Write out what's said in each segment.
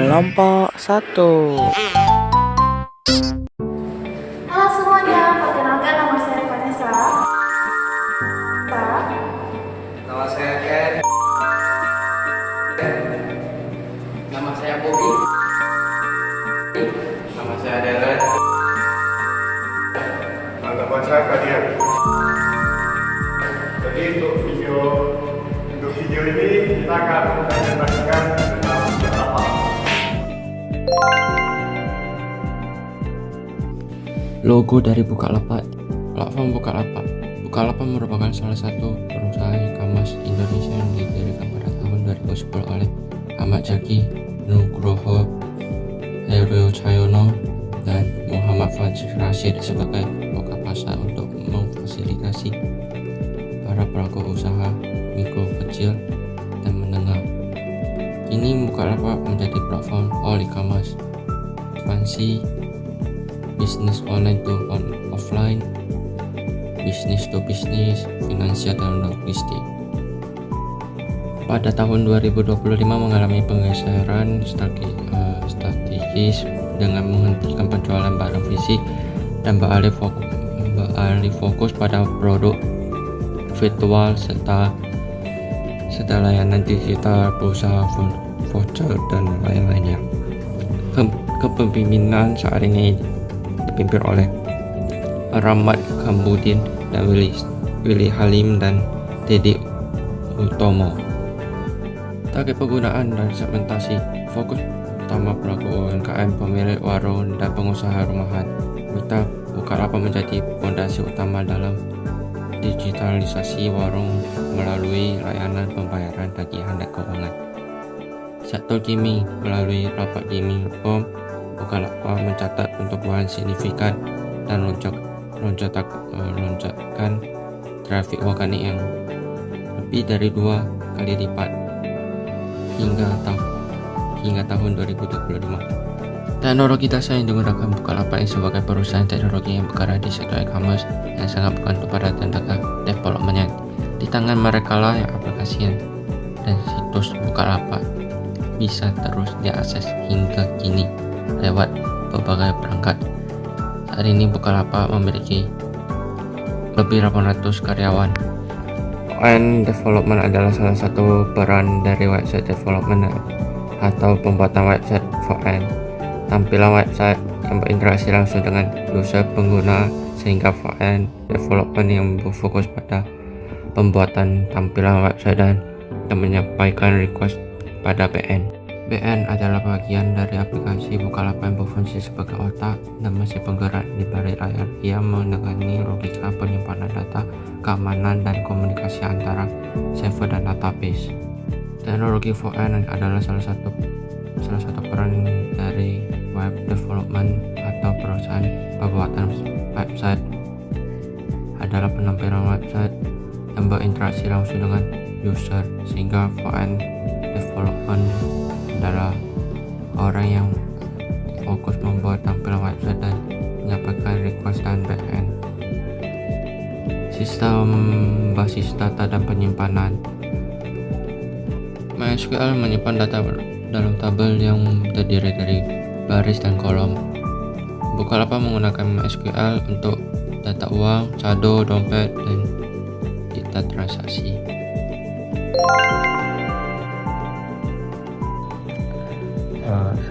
Kelompok 1. Halo semuanya, perkenalkan nama saya Vanessa. Nama saya Ken. Nama saya Bobby. Nama saya Delen. Nama saya Kadian. Jadi untuk video ini kita akan menjelaskan tentang apa. Logo dari Bukalapak. Platform Bukalapak. Bukalapak merupakan salah satu perusahaan e-commerce Indonesia yang didirikan pada tahun 2010 oleh Ahmad Zaki, Nugroho, Heru Cahyono, dan Muhammad Fajr Rashid sebagai loka pasar untuk memfasilitasi para pelaku usaha mikro, kecil, dan menengah. Kini Bukalapak menjadi platform all e-commerce, ekspansi bisnis online to offline, bisnis to bisnis, finansial dan logistik. Pada tahun 2025 mengalami penggeseran strategis dengan menghentikan penjualan barang fisik dan beralih fokus pada produk virtual serta layanan digital, pulsa, voucher, dan lain-lainnya. Kepemimpinan saat ini dipimpin oleh Rahmat Kambudin dan Willy Halim dan Dedi Utomo. Target penggunaan dan segmentasi fokus utama pelaku UMKM, pemilik warung, dan pengusaha rumahan. Mitra Bukalapak menjadi fondasi utama dalam digitalisasi warung melalui layanan pembayaran, tagihan, dan keuangan. Sektor gaming melalui rapat gaming reform, Bukalapak mencatat pertumbuhan signifikan dan lonjakan trafik organik yang lebih dari 2 kali lipat hingga tahun 2025. Teknologi dasar yang digunakan Bukalapak sebagai perusahaan teknologi yang bergerak di sektor e-commerce yang sangat bergantung pada tenaga development di tangan mereka lah yang aplikasi dan situs Bukalapak bisa terus diakses hingga kini lewat berbagai perangkat. Saat ini Bukalapak memiliki lebih 800 karyawan. ON Development adalah salah satu peran dari website development atau pembuatan website VN. Tampilan website yang berinteraksi langsung dengan user pengguna, sehingga VN Development yang berfokus pada pembuatan tampilan website dan menyampaikan request pada BN. BN adalah bagian dari aplikasi Bukalapak yang berfungsi sebagai otak dan mesin penggerak di balik layar. Ia menangani logika penyimpanan data, keamanan, dan komunikasi antara server dan database. Teknologi VN adalah salah satu peran dari web development atau perusahaan pembuatan website adalah penampilan website yang berinteraksi langsung dengan user, sehingga VN Development adalah orang yang fokus membuat tampilan website dan menyampaikan request dan backend. Sistem basis data dan penyimpanan. MySQL menyimpan data dalam tabel yang terdiri dari baris dan kolom. Bukalapak menggunakan MySQL untuk data uang, saldo, dompet, dan data transaksi.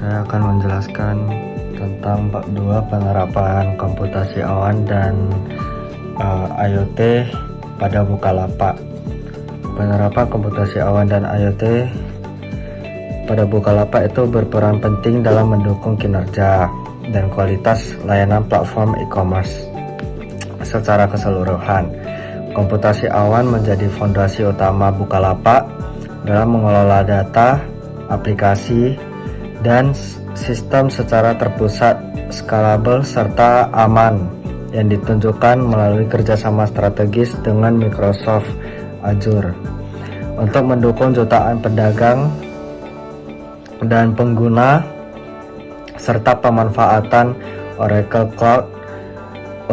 Saya akan menjelaskan tentang bab 2 penerapan komputasi awan dan IoT pada Bukalapak. Penerapan komputasi awan dan IoT pada Bukalapak itu berperan penting dalam mendukung kinerja dan kualitas layanan platform e-commerce secara keseluruhan. Komputasi awan menjadi fondasi utama Bukalapak dalam mengelola data, aplikasi, dan sistem secara terpusat, scalable, serta aman yang ditunjukkan melalui kerjasama strategis dengan Microsoft Azure untuk mendukung jutaan pedagang dan pengguna serta pemanfaatan Oracle Cloud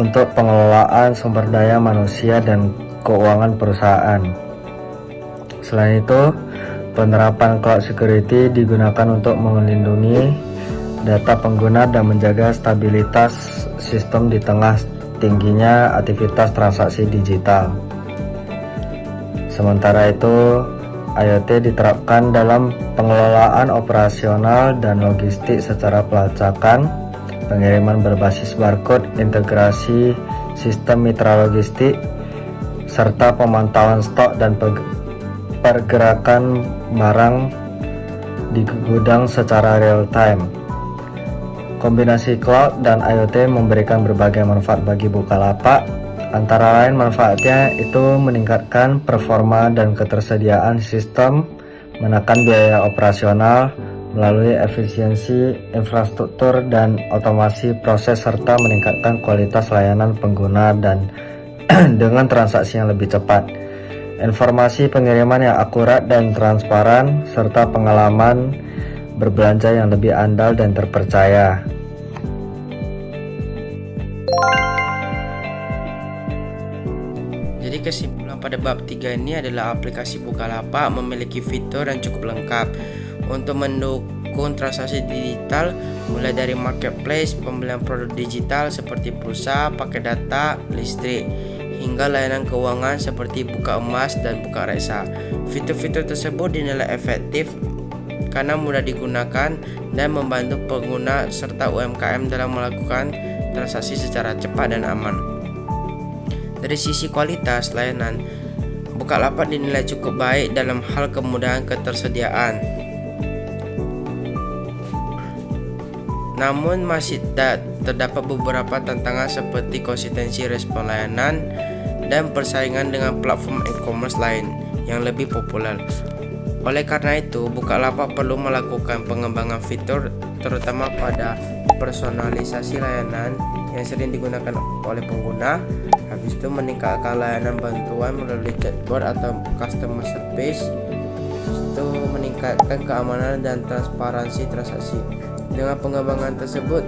untuk pengelolaan sumber daya manusia dan keuangan perusahaan. Selain itu, Penerapan cloud security digunakan untuk melindungi data pengguna dan menjaga stabilitas sistem di tengah tingginya aktivitas transaksi digital. Sementara itu, IoT diterapkan dalam pengelolaan operasional dan logistik secara pelacakan, pengiriman berbasis barcode, integrasi sistem mitra logistik, serta pemantauan stok dan pergerakan barang di gudang secara real time. Kombinasi cloud dan IoT memberikan berbagai manfaat bagi Bukalapak. Antara lain manfaatnya itu meningkatkan performa dan ketersediaan sistem, menekan biaya operasional melalui efisiensi infrastruktur dan otomasi proses, serta meningkatkan kualitas layanan pengguna dan dengan transaksi yang lebih cepat, informasi pengiriman yang akurat dan transparan, serta pengalaman berbelanja yang lebih andal dan terpercaya. Jadi kesimpulan pada bab 3 ini adalah aplikasi Bukalapak memiliki fitur yang cukup lengkap untuk mendukung transaksi digital, mulai dari marketplace, pembelian produk digital seperti pulsa, paket data, listrik, hingga layanan keuangan seperti buka emas dan buka reksa. Fitur-fitur tersebut dinilai efektif karena mudah digunakan dan membantu pengguna serta UMKM dalam melakukan transaksi secara cepat dan aman. Dari sisi kualitas layanan, Bukalapak dinilai cukup baik dalam hal kemudahan ketersediaan. Namun masih terdapat beberapa tantangan seperti konsistensi respon layanan dan persaingan dengan platform e-commerce lain yang lebih populer. Oleh karena itu, Bukalapak perlu melakukan pengembangan fitur terutama pada personalisasi layanan yang sering digunakan oleh pengguna. Habis itu meningkatkan layanan bantuan melalui chatbot atau customer service. Itu meningkatkan keamanan dan transparansi transaksi. Dengan pengembangan tersebut,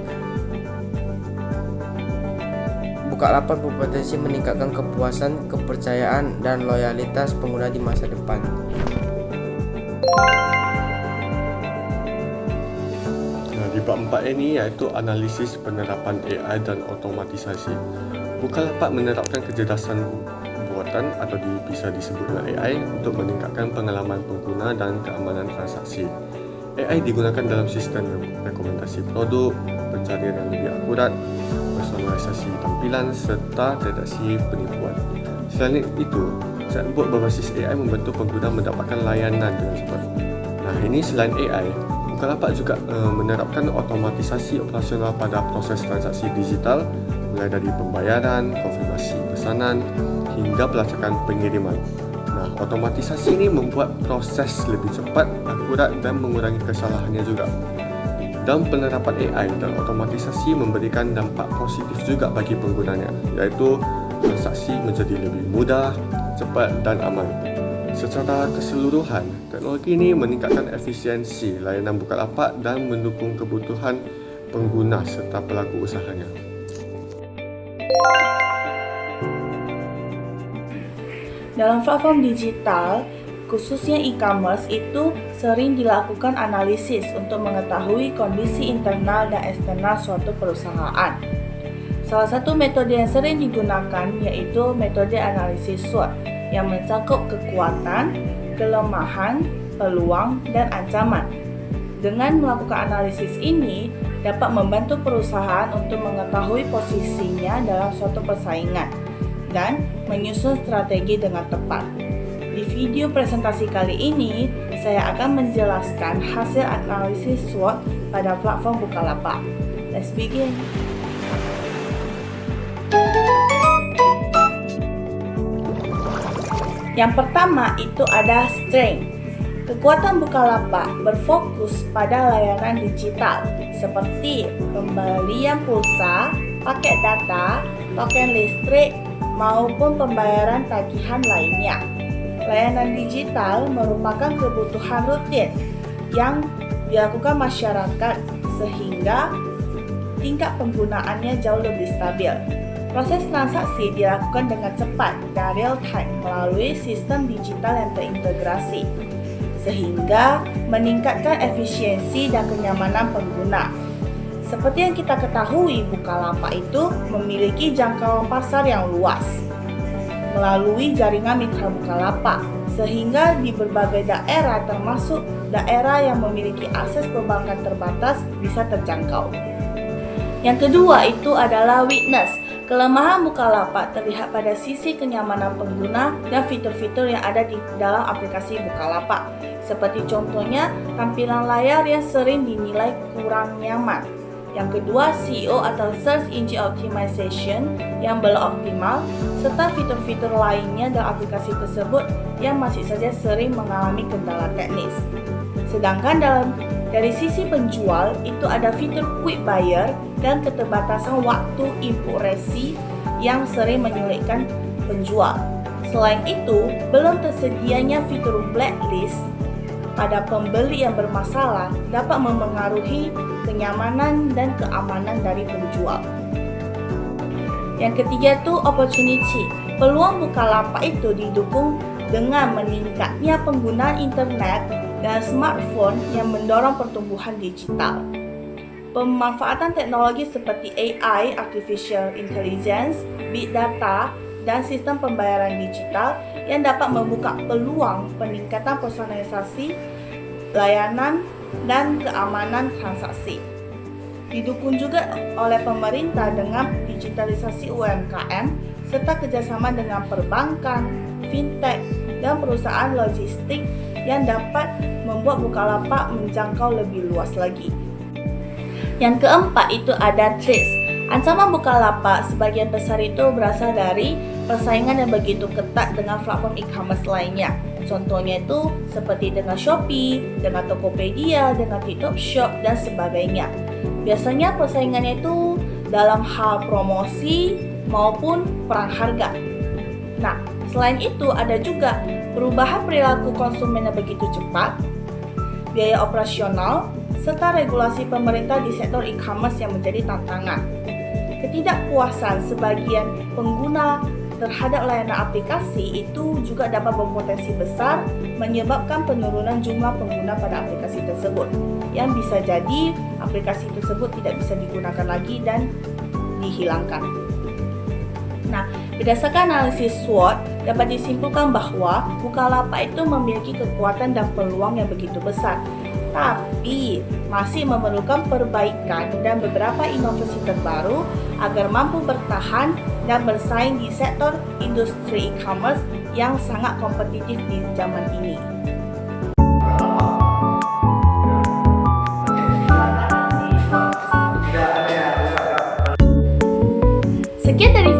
Bukalapak berpotensi meningkatkan kepuasan, kepercayaan, dan loyalitas pengguna di masa depan. Di bab 4 ini iaitu analisis penerapan AI dan otomatisasi. Bukalapak menerapkan kecerdasan buatan atau bisa disebut dengan AI untuk meningkatkan pengalaman pengguna dan keamanan transaksi. AI digunakan dalam sistem rekomendasi produk, pencarian yang lebih akurat, personalisasi tampilan serta deteksi penipuan. Selain itu, chatbot berbasis AI membantu pengguna mendapatkan layanan dengan cepat. Nah, ini selain AI, Bukalapak juga menerapkan otomatisasi operasional pada proses transaksi digital, mulai dari pembayaran, konfirmasi pesanan, hingga pelacakan pengiriman. Nah, otomatisasi ini membuat proses lebih cepat, akurat dan mengurangi kesalahannya juga. Dan penerapan AI dan otomatisasi memberikan dampak positif juga bagi penggunanya, iaitu transaksi menjadi lebih mudah, cepat dan aman. Secara keseluruhan, teknologi ini meningkatkan efisiensi layanan Bukalapak dan mendukung kebutuhan pengguna serta pelaku usahanya. Dalam platform digital, khususnya e-commerce, itu sering dilakukan analisis untuk mengetahui kondisi internal dan eksternal suatu perusahaan. Salah satu metode yang sering digunakan yaitu metode analisis SWOT yang mencakup kekuatan, kelemahan, peluang, dan ancaman. Dengan melakukan analisis ini dapat membantu perusahaan untuk mengetahui posisinya dalam suatu persaingan dan menyusun strategi dengan tepat. Di video presentasi kali ini, saya akan menjelaskan hasil analisis SWOT pada platform Bukalapak. Let's begin. Yang pertama itu ada strength. Kekuatan Bukalapak berfokus pada layanan digital seperti pembelian pulsa, paket data, token listrik, maupun pembayaran tagihan lainnya. Layanan digital merupakan kebutuhan rutin yang dilakukan masyarakat sehingga tingkat penggunaannya jauh lebih stabil. Proses transaksi dilakukan dengan cepat dan real time melalui sistem digital yang terintegrasi. sehingga meningkatkan efisiensi dan kenyamanan pengguna. Seperti yang kita ketahui, Bukalapak itu memiliki jangkauan pasar yang luas melalui jaringan mitra Bukalapak, sehingga di berbagai daerah termasuk daerah yang memiliki akses perbankan terbatas bisa terjangkau. Yang kedua itu adalah weakness. Kelemahan Bukalapak terlihat pada sisi kenyamanan pengguna dan fitur-fitur yang ada di dalam aplikasi Bukalapak. Seperti contohnya, tampilan layar yang sering dinilai kurang nyaman. Yang kedua, SEO atau Search Engine Optimization yang belum optimal, serta fitur-fitur lainnya dalam aplikasi tersebut yang masih saja sering mengalami kendala teknis. Sedangkan dari sisi penjual, itu ada fitur Quick Buyer dan keterbatasan waktu input resi yang sering menyulitkan penjual. Selain itu, belum tersedianya fitur blacklist pada pembeli yang bermasalah dapat memengaruhi kenyamanan dan keamanan dari penjual. Yang ketiga itu opportunity. Peluang Bukalapak itu didukung dengan meningkatnya penggunaan internet dan smartphone yang mendorong pertumbuhan digital. Pemanfaatan teknologi seperti AI, Artificial Intelligence, Big Data, dan sistem pembayaran digital yang dapat membuka peluang peningkatan personalisasi, layanan, dan keamanan transaksi. Didukung juga oleh pemerintah dengan digitalisasi UMKM serta kerjasama dengan perbankan, fintech, dan perusahaan logistik yang dapat membuat Bukalapak menjangkau lebih luas lagi. Yang keempat itu ada threats. Ancaman Bukalapak sebagian besar itu berasal dari persaingan yang begitu ketat dengan platform e-commerce lainnya. Contohnya itu seperti dengan Shopee, dengan Tokopedia, dengan TikTok Shop, dan sebagainya. Biasanya persaingannya itu dalam hal promosi maupun perang harga. Nah, selain itu ada juga perubahan perilaku konsumen yang begitu cepat, biaya operasional, serta regulasi pemerintah di sektor e-commerce yang menjadi tantangan. Ketidakpuasan sebagian pengguna terhadap layanan aplikasi itu juga dapat berpotensi besar menyebabkan penurunan jumlah pengguna pada aplikasi tersebut, yang bisa jadi aplikasi tersebut tidak bisa digunakan lagi dan dihilangkan. Nah, berdasarkan analisis SWOT, dapat disimpulkan bahwa Bukalapak itu memiliki kekuatan dan peluang yang begitu besar, tapi masih memerlukan perbaikan dan beberapa inovasi terbaru agar mampu bertahan dan bersaing di sektor industri e-commerce yang sangat kompetitif di zaman ini. Sekian dari